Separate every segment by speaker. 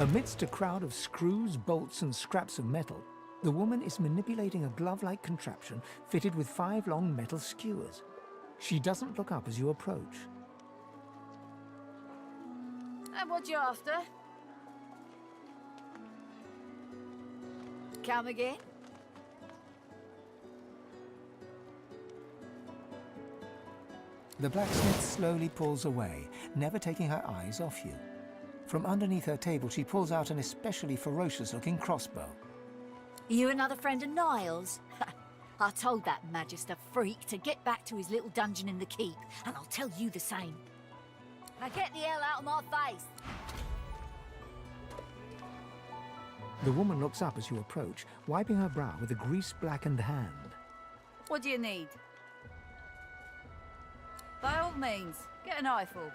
Speaker 1: Amidst a crowd of screws, bolts, and scraps of metal, the woman is manipulating a glove-like contraption fitted with 5 long metal skewers. She doesn't look up as you approach.
Speaker 2: And what you after? Come again?
Speaker 1: The blacksmith slowly pulls away, never taking her eyes off you. From underneath her table, she pulls out an especially ferocious-looking crossbow.
Speaker 2: You another friend of Niles? I told that Magister freak to get back to his little dungeon in the keep, and I'll tell you the same. Now get the hell out of my face!
Speaker 1: The woman looks up as you approach, wiping her brow with a grease-blackened hand.
Speaker 2: What do you need? By all means, get an eyeful.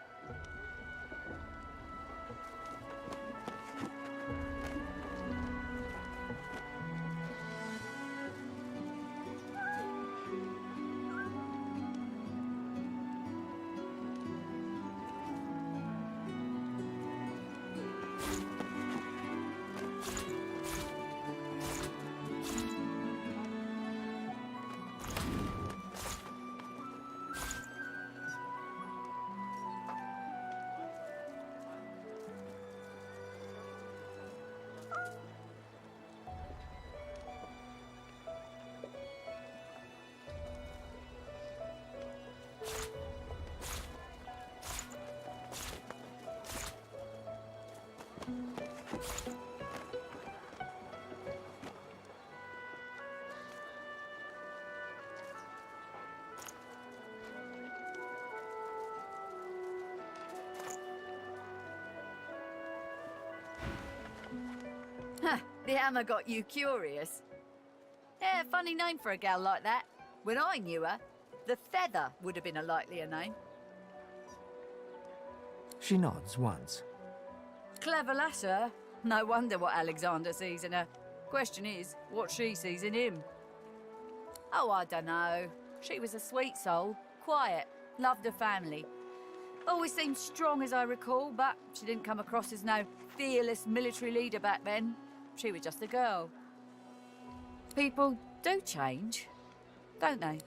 Speaker 2: The hammer got you curious. Yeah, funny name for a gal like that. When I knew her, the Feather would have been a likelier name.
Speaker 1: She nods once.
Speaker 2: Clever lass, her. No wonder what Alexander sees in her. Question is, what she sees in him. Oh, I dunno. She was a sweet soul, quiet, loved her family. Always seemed strong as I recall, but she didn't come across as no fearless military leader back then. She was just a girl. People do change, don't they?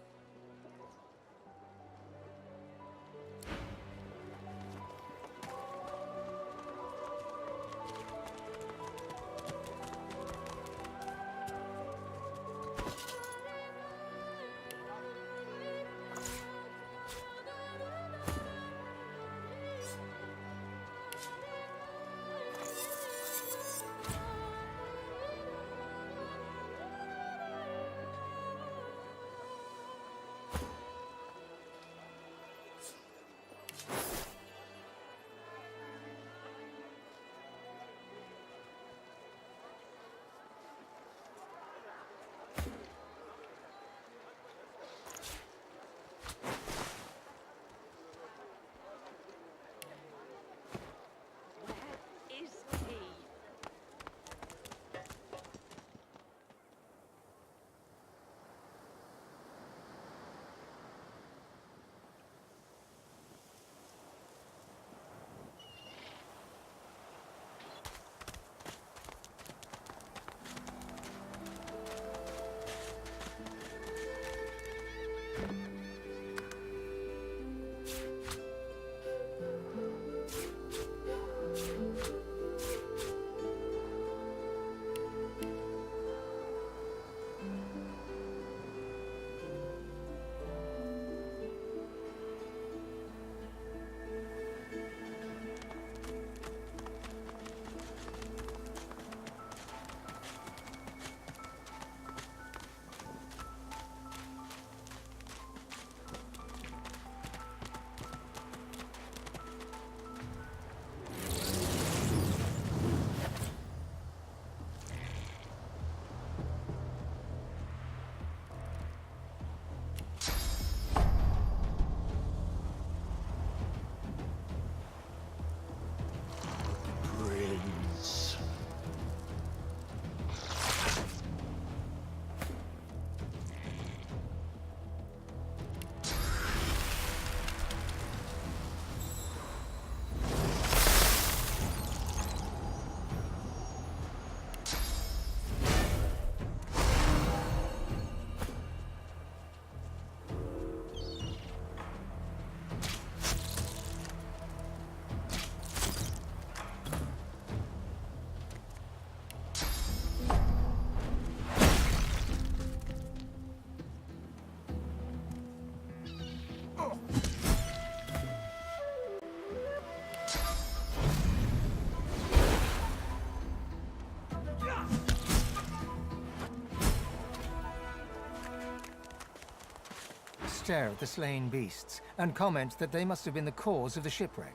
Speaker 1: stare at the slain beasts and comment that they must have been the cause of the shipwreck.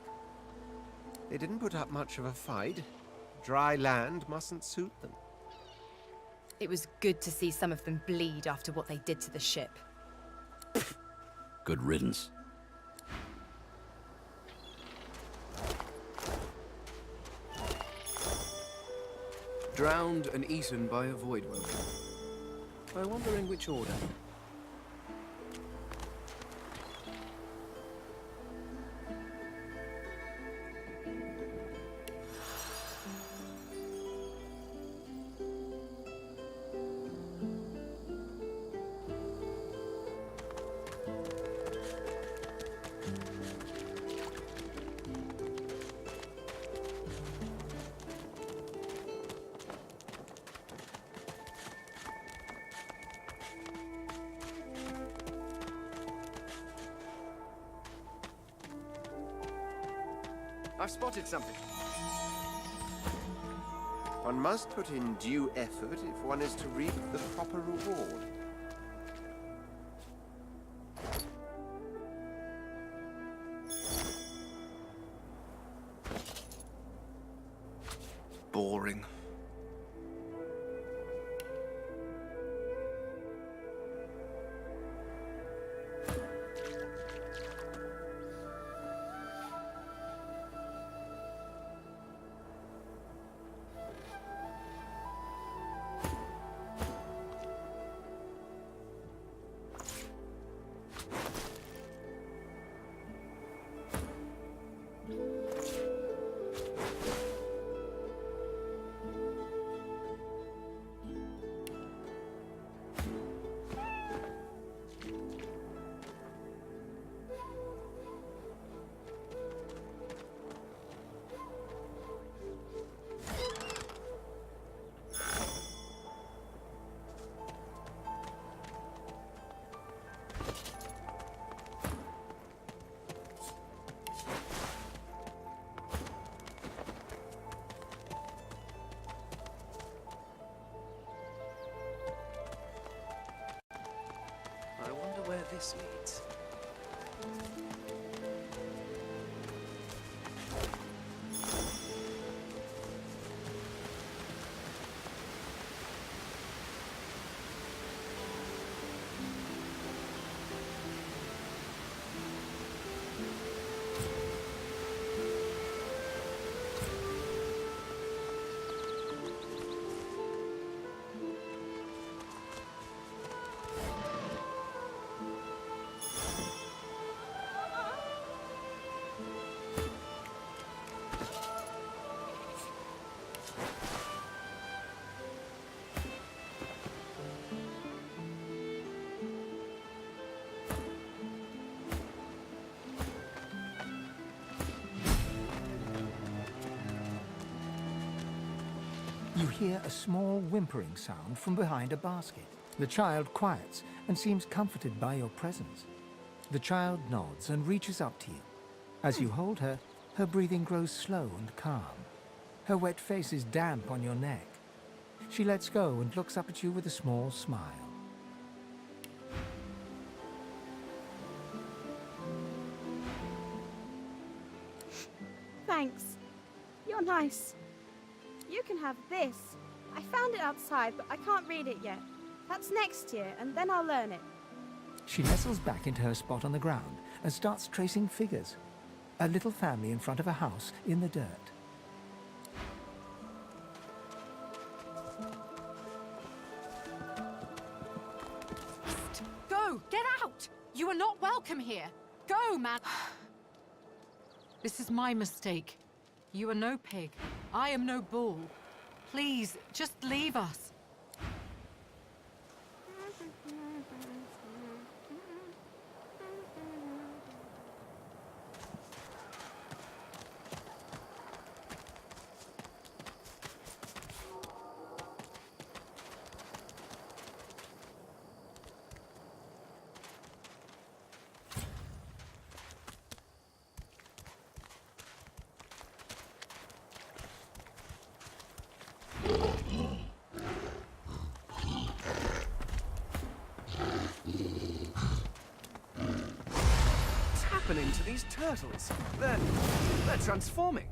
Speaker 3: They didn't put up much of a fight. Dry land mustn't suit them.
Speaker 4: It was good to see some of them bleed after what they did to the ship.
Speaker 5: Good riddance.
Speaker 6: Drowned and eaten by a void welder. I wonder in which order. I've spotted something.
Speaker 3: One must put in due effort if one is to reap the proper reward.
Speaker 6: Boring. I wonder where this leads.
Speaker 1: You hear a small whimpering sound from behind a basket. The child quiets and seems comforted by your presence. The child nods and reaches up to you. As you hold her, her breathing grows slow and calm. Her wet face is damp on your neck. She lets go and looks up at you with a small smile.
Speaker 7: Thanks. You're nice. You can have this. I found it outside, but I can't read it yet. That's next year, and then I'll learn it.
Speaker 1: She nestles back into her spot on the ground and starts tracing figures. A little family in front of a house in the dirt.
Speaker 8: Go! Get out! You are not welcome here! Go, man! This is my mistake. You are no pig. I am no bull. Please, just leave us.
Speaker 6: happening to these turtles? They're transforming.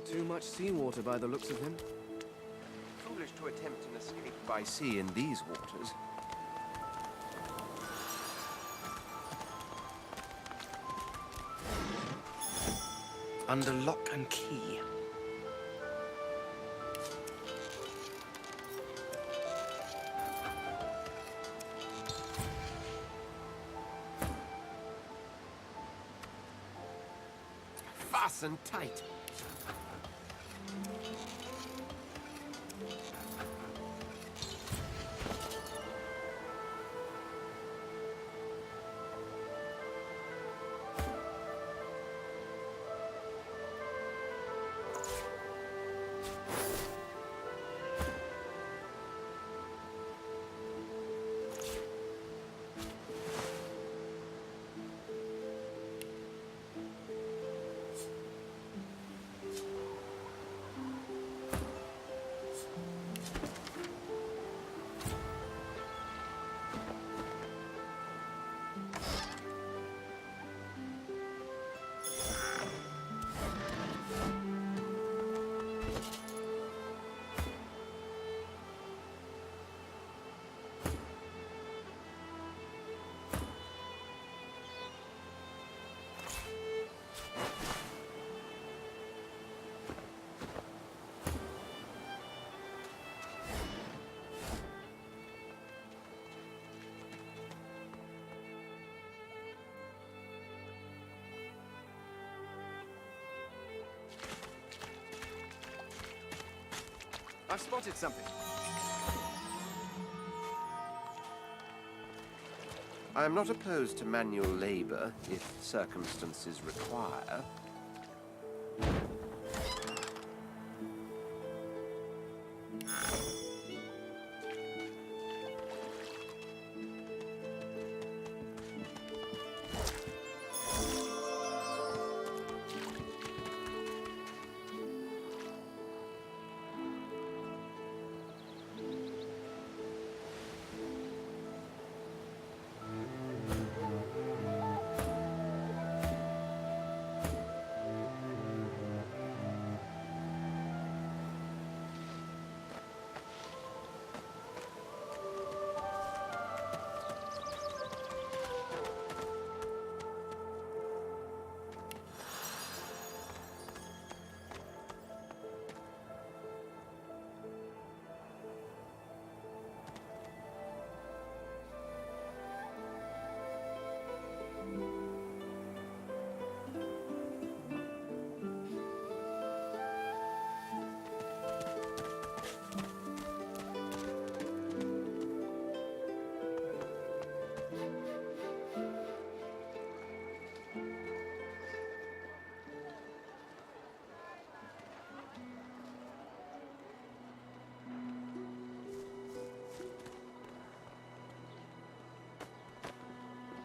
Speaker 6: too much seawater by the looks of him.
Speaker 3: Foolish to attempt an escape by sea in these waters.
Speaker 5: Under lock and key.
Speaker 3: Fasten tight.
Speaker 6: I've spotted something.
Speaker 3: I am not opposed to manual labor if circumstances require.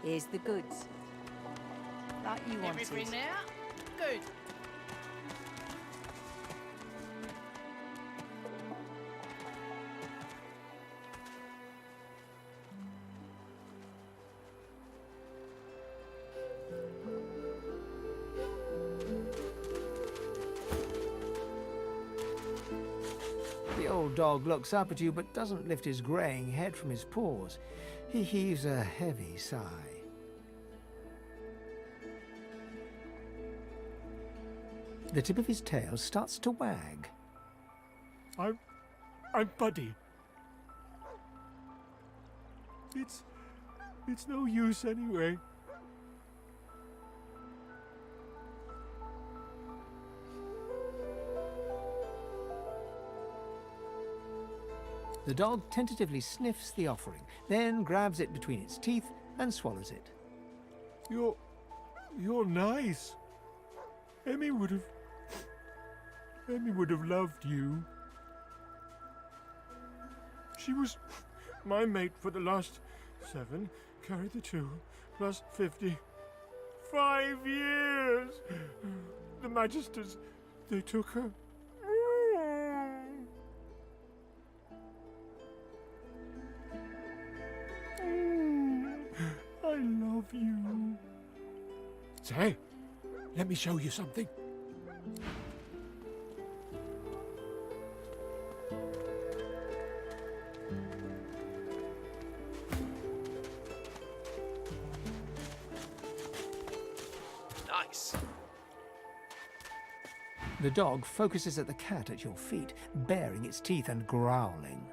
Speaker 2: Here's the goods. Like you wanted.
Speaker 9: Everything there? Good.
Speaker 1: The old dog looks up at you but doesn't lift his greying head from his paws. He heaves a heavy sigh. The tip of his tail starts to wag.
Speaker 10: I'm Buddy. It's no use anyway.
Speaker 1: The dog tentatively sniffs the offering, then grabs it between its teeth and swallows it.
Speaker 10: You're nice. Emmy would have loved you. She was my mate for the last 7, carry the 2, plus 50. 5 years! The Magisters, they took her. I love you. Say, let me show you something.
Speaker 5: Nice.
Speaker 1: The dog focuses at the cat at your feet, baring its teeth and growling.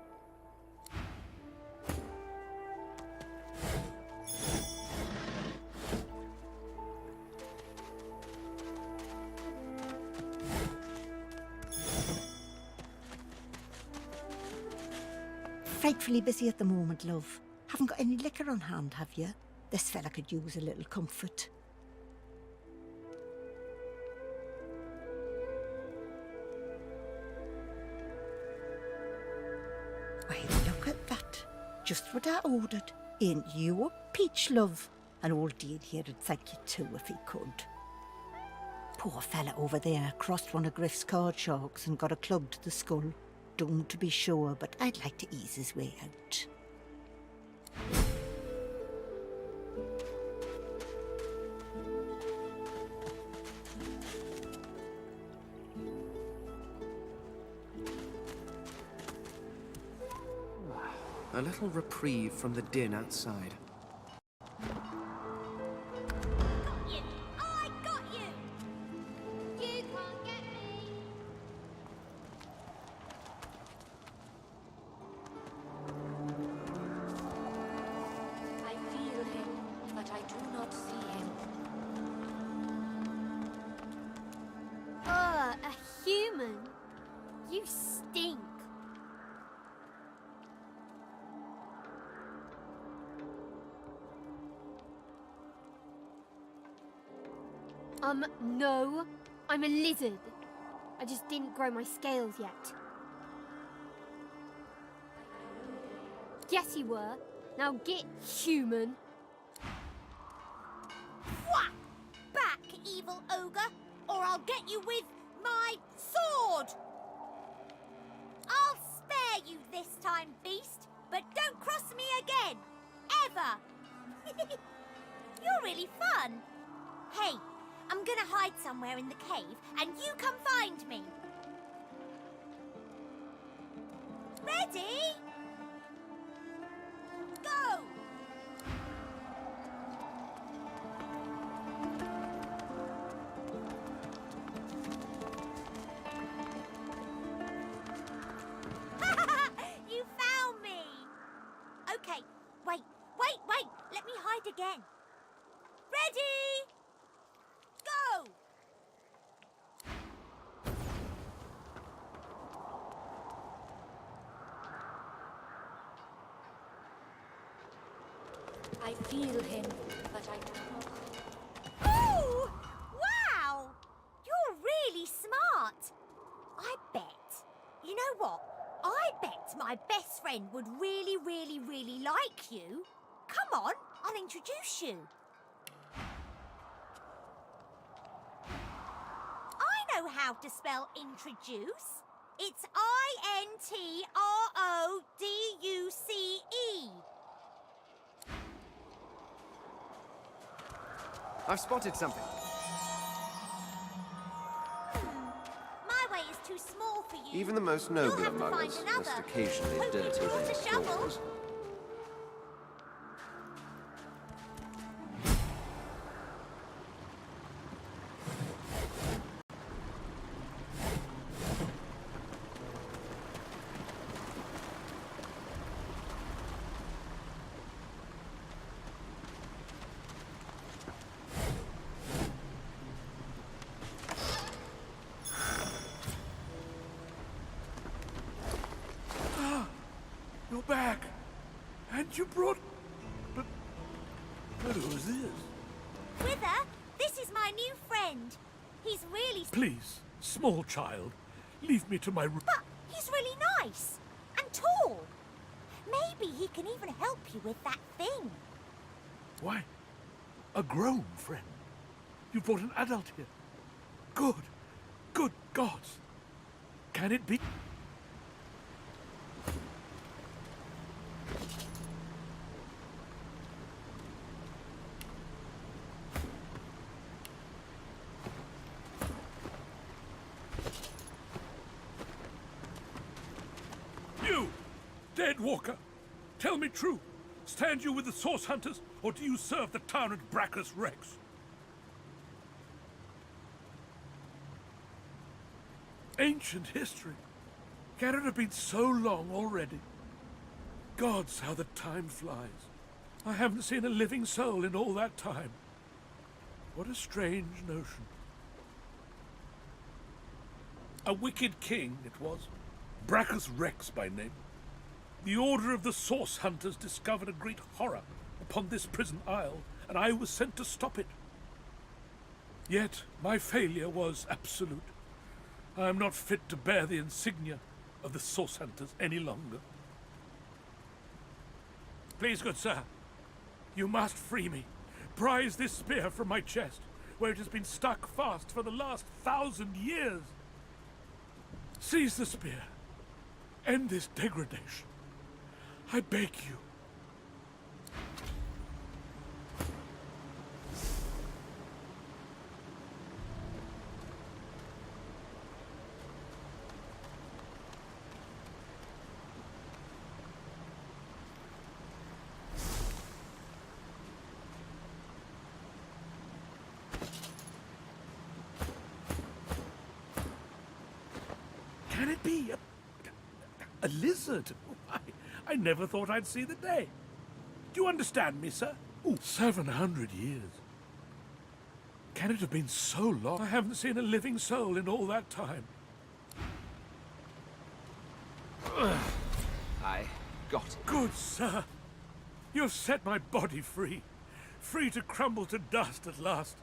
Speaker 9: Frightfully busy at the moment, love. Haven't got any liquor on hand, have you? This fella could use a little comfort. Why, look at that. Just what I ordered. Ain't you a peach, love? And old Dean here'd thank you too if he could. Poor fella over there crossed one of Griff's card sharks and got a club to the skull. Doomed to be sure, but I'd like to ease his way out.
Speaker 6: A little reprieve from the din outside.
Speaker 7: I got you! You can't get me!
Speaker 11: I feel him, but I do not see him.
Speaker 7: A human? You stink. No. I'm a lizard. I just didn't grow my scales yet. Yes, you were. Now get human.
Speaker 12: Whack! Back, evil ogre, or I'll get you with my sword! I'll spare you this time, beast, but don't cross me again. Ever! You're really fun. Hey, I'm gonna hide somewhere in the cave, and you come find me. Ready? Go! You found me! Okay, wait. Let me hide again. Ready? Go!
Speaker 11: I feel him, but I do not.
Speaker 12: Ooh! Wow! You're really smart. I bet. You know what? I bet my best friend would really, really, really like you. Come on, I'll introduce you. I know how to spell introduce. It's I-N-T-R-O-D-U-C-E.
Speaker 6: I've spotted something.
Speaker 12: My way is too small for you.
Speaker 3: Even the most
Speaker 12: You'll
Speaker 3: noble
Speaker 12: have to
Speaker 3: among
Speaker 12: find
Speaker 3: us
Speaker 12: another.
Speaker 3: must occasionally
Speaker 12: Who
Speaker 3: dirty
Speaker 12: brought
Speaker 3: their
Speaker 12: a shovel?
Speaker 3: claws.
Speaker 10: You're back. And you brought... But who's this?
Speaker 12: Wither, this is my new friend. He's really...
Speaker 10: Please, small child, leave me to my room.
Speaker 12: But he's really nice and tall. Maybe he can even help you with that thing.
Speaker 10: Why? A grown friend? You brought an adult here. Good gods. Can it be? You, dead walker, tell me true. Stand you with the source hunters, or do you serve the town at Brackus Rex? Ancient history. Can it have been so long already? Gods, how the time flies. I haven't seen a living soul in all that time. What a strange notion. A wicked king it was, Brachus Rex by name. The Order of the Source Hunters discovered a great horror upon this prison isle, and I was sent to stop it. Yet my failure was absolute. I am not fit to bear the insignia of the Source Hunters any longer. Please, good sir, you must free me. Prise this spear from my chest, where it has been stuck fast for the last 1,000 years. Seize the spear. End this degradation. I beg you. Can it be a lizard? I never thought I'd see the day. Do you understand me, sir? Ooh, 700 years. Can it have been so long? I haven't seen a living soul in all that time.
Speaker 3: I got it.
Speaker 10: Good sir. You've set my body free. Free to crumble to dust at last.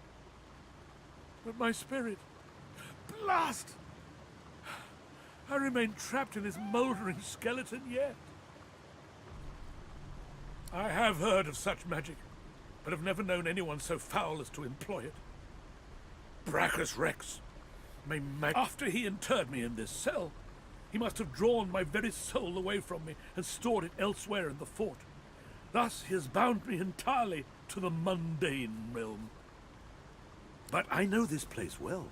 Speaker 10: But my spirit... Blast! I remain trapped in this mouldering skeleton yet. I have heard of such magic, but have never known anyone so foul as to employ it. Brachus Rex. After he interred me in this cell, he must have drawn my very soul away from me and stored it elsewhere in the fort. Thus he has bound me entirely to the mundane realm. But I know this place well.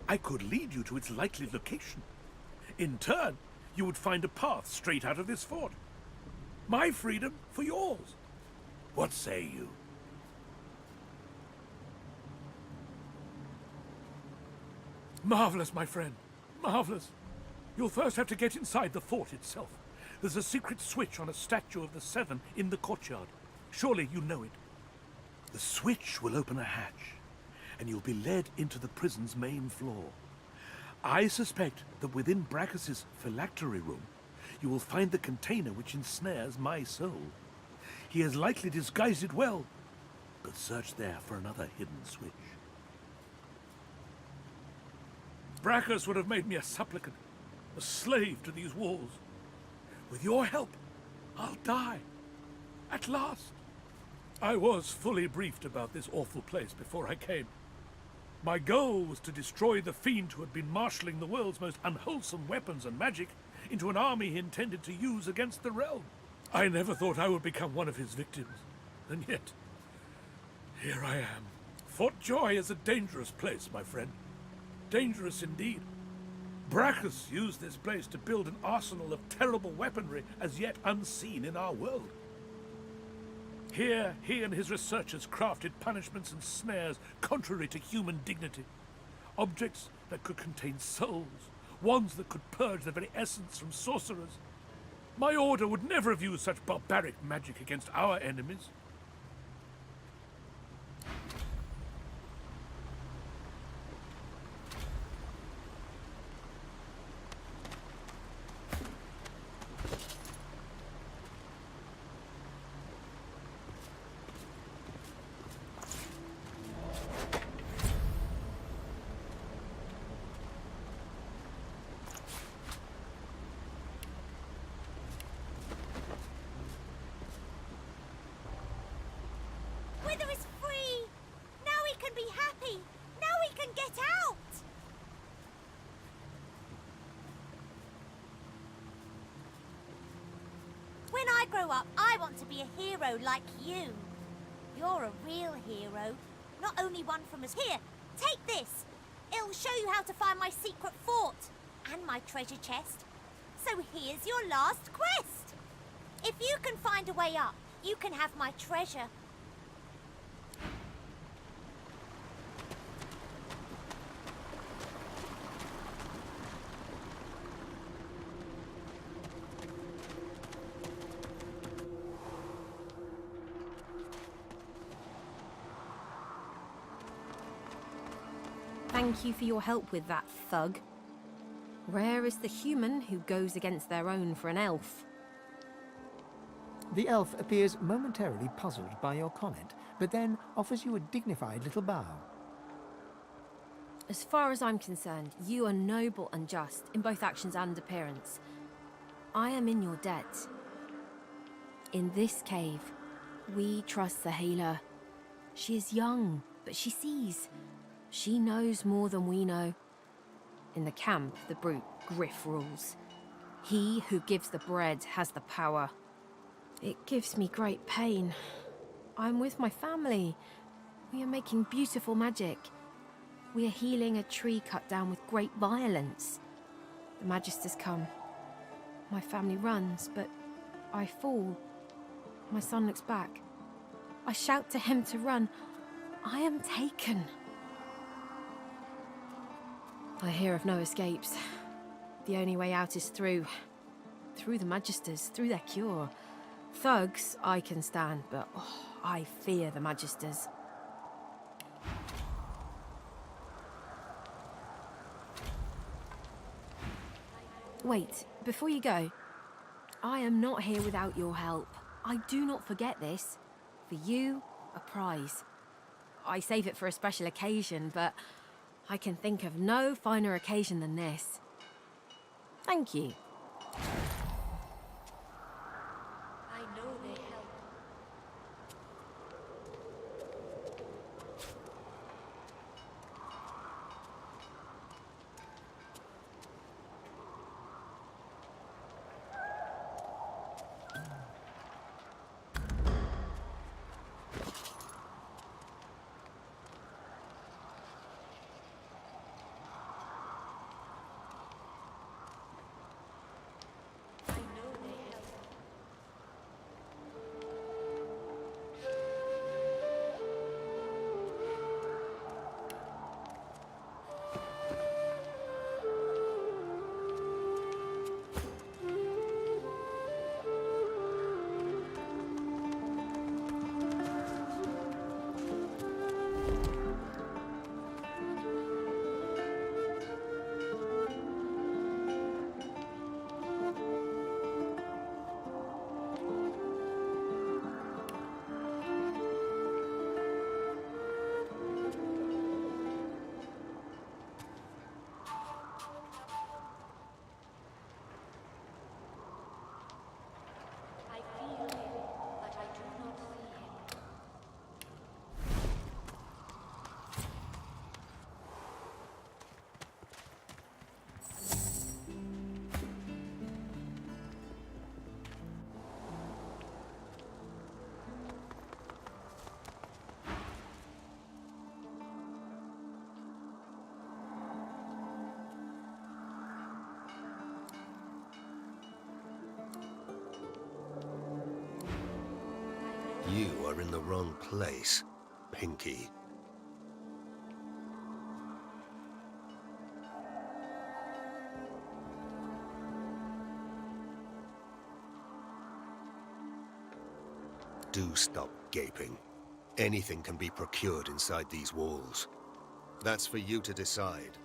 Speaker 10: I could lead you to its likely location. In turn, you would find a path straight out of this fort. My freedom for yours. What say you? Marvelous, my friend. Marvelous. You'll first have to get inside the fort itself. There's a secret switch on a statue of the Seven in the courtyard. Surely you know it. The switch will open a hatch, and you'll be led into the prison's main floor. I suspect that within Brachus's phylactery room, you will find the container which ensnares my soul. He has likely disguised it well, but search there for another hidden switch. Brachus would have made me a supplicant, a slave to these walls. With your help, I'll die. At last. I was fully briefed about this awful place before I came. My goal was to destroy the fiend who had been marshalling the world's most unwholesome weapons and magic into an army he intended to use against the realm. I never thought I would become one of his victims, and yet, here I am. Fort Joy is a dangerous place, my friend. Dangerous indeed. Brachus used this place to build an arsenal of terrible weaponry as yet unseen in our world. Here, he and his researchers crafted punishments and snares contrary to human dignity. Objects that could contain souls, wands that could purge the very essence from sorcerers. My order would never have used such barbaric magic against our enemies.
Speaker 12: Wither is free! Now he can be happy! Now he can get out! When I grow up, I want to be a hero like you. You're a real hero, not only one from us. Here, take this. It'll show you how to find my secret fort and my treasure chest. So here's your last quest. If you can find a way up, you can have my treasure.
Speaker 4: thank you for your help with that, thug. Rare is the human who goes against their own for an elf.
Speaker 1: The elf appears momentarily puzzled by your comment, but then offers you a dignified little bow.
Speaker 4: As far as I'm concerned, you are noble and just in both actions and appearance. I am in your debt. In this cave, we trust the healer. She is young, but she sees. She knows more than we know. In the camp, the brute Griff rules. He who gives the bread has the power. It gives me great pain. I'm with my family. We are making beautiful magic. We are healing a tree cut down with great violence. The Magisters come. My family runs, but I fall. My son looks back. I shout to him to run. I am taken. I hear of no escapes. The only way out is through the Magisters, through their cure. Thugs I can stand, but I fear the Magisters. Wait, before you go, I am not here without your help. I do not forget this. For you, a prize. I save it for a special occasion, but I can think of no finer occasion than this. Thank you.
Speaker 11: I know they help.
Speaker 13: You are in the wrong place, Pinky. Do stop gaping. Anything can be procured inside these walls. That's for you to decide.